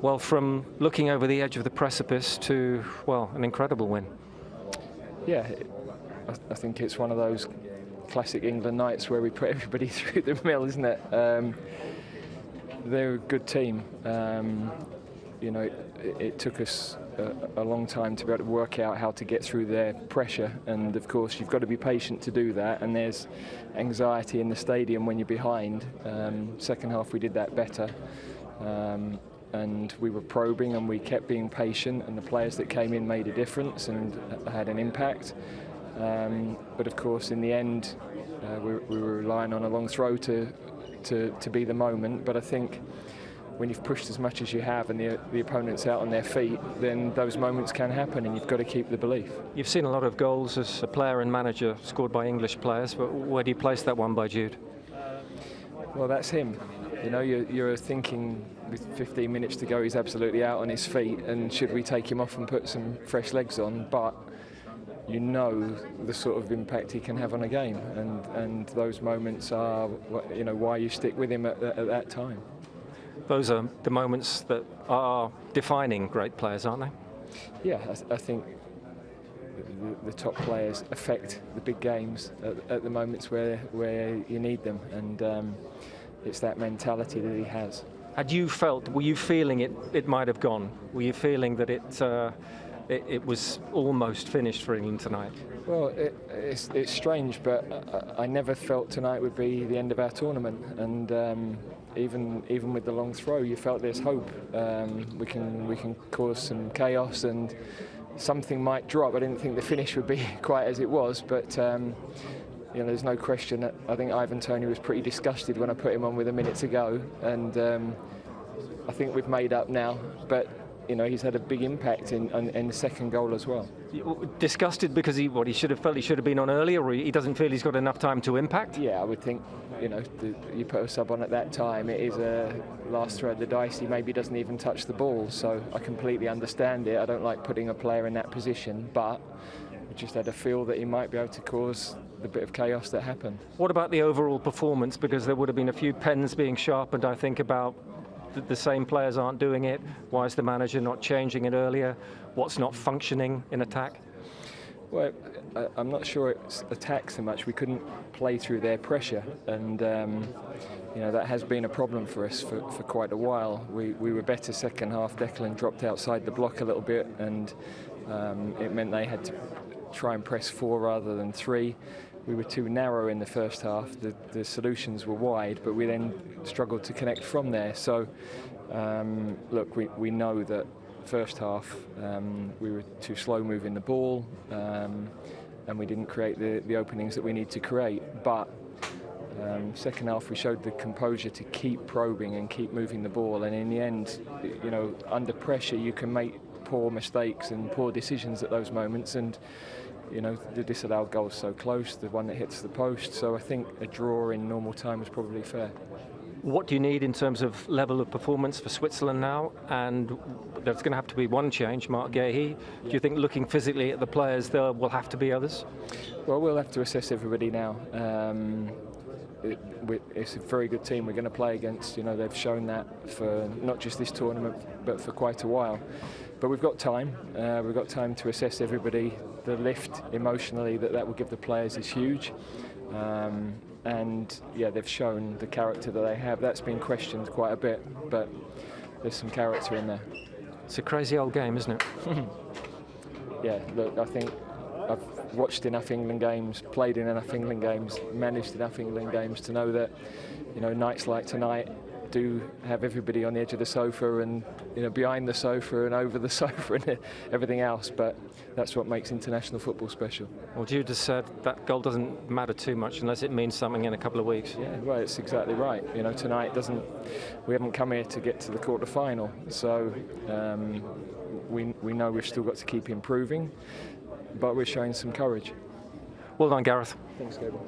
Well, from looking over the edge of the precipice to, well, an incredible win. Yeah, I think it's one of those classic England nights where we put everybody through the mill, isn't it? They're a good team. It took us a long time to be able to work out how to get through their pressure, and of course you've got to be patient to do that, and there's anxiety in the stadium when you're behind. Second half we did that better, and we were probing and we kept being patient, and the players that came in made a difference and had an impact. But of course in the end we were relying on a long throw to be the moment. But I think when you've pushed as much as you have and the opponent's out on their feet, then those moments can happen, and you've got to keep the belief. You've seen a lot of goals as a player and manager scored by English players, but where do you place that one by Jude? Well, that's him. You're thinking with 15 minutes to go he's absolutely out on his feet, and should we take him off and put some fresh legs on? But you know the sort of impact he can have on a game, and those moments are why you stick with him at that time. Those are the moments that are defining great players, aren't they? Yeah, I think the top players affect the big games at the moments where you need them, and it's that mentality that he has. Were you feeling it might have gone? Were you feeling that it was almost finished for England tonight? Well, it's strange, but I never felt tonight would be the end of our tournament, and even with the long throw, you felt there's hope. We can cause some chaos and something might drop. I didn't think the finish would be quite as it was, but there's no question that I think Ivan Toney was pretty disgusted when I put him on with a minute to go, and I think we've made up now. But he's had a big impact in the second goal as well. Disgusted because he should have felt he should have been on earlier, or he doesn't feel he's got enough time to impact? Yeah, I would think, you put a sub on at that time, it is a last throw of the dice. He maybe doesn't even touch the ball, so I completely understand it. I don't like putting a player in that position, but we just had a feel that he might be able to cause the bit of chaos that happened. What about the overall performance? Because there would have been a few pens being sharpened, I think, about the same players aren't doing it. Why is the manager not changing it earlier? What's not functioning in attack? Well, I'm not sure it's attack so much. We couldn't play through their pressure, and that has been a problem for us for quite a while. We were better second half. Declan dropped outside the block a little bit, and it meant they had to try and press 4 rather than 3. We were too narrow in the first half. The solutions were wide, but we then struggled to connect from there. So, look, we know that first half we were too slow moving the ball, and we didn't create the openings that we need to create. But second half we showed the composure to keep probing and keep moving the ball. And in the end, under pressure you can make poor mistakes and poor decisions at those moments. And the disallowed goal is so close, the one that hits the post. So I think a draw in normal time is probably fair. What do you need in terms of level of performance for Switzerland now? And there's going to have to be one change, Mark Gahey. Do you think, looking physically at the players, there will have to be others? Well, we'll have to assess everybody now. It's a very good team we're going to play against. They've shown that for not just this tournament, but for quite a while. But we've got time. We've got time to assess everybody. The lift emotionally that will give the players is huge. And yeah, they've shown the character that they have. That's been questioned quite a bit, but there's some character in there. It's a crazy old game, isn't it? Yeah, look, I think I've watched enough England games, played in enough England games, managed enough England games to know that, nights like tonight do have everybody on the edge of the sofa and behind the sofa and over the sofa and everything else, but that's what makes international football special. Well, Jude has said that goal doesn't matter too much unless it means something in a couple of weeks. Yeah, well, it's exactly right. Tonight we haven't come here to get to the quarter-final, so we know we've still got to keep improving, but we're showing some courage. Well done, Gareth. Thanks, Gabriel.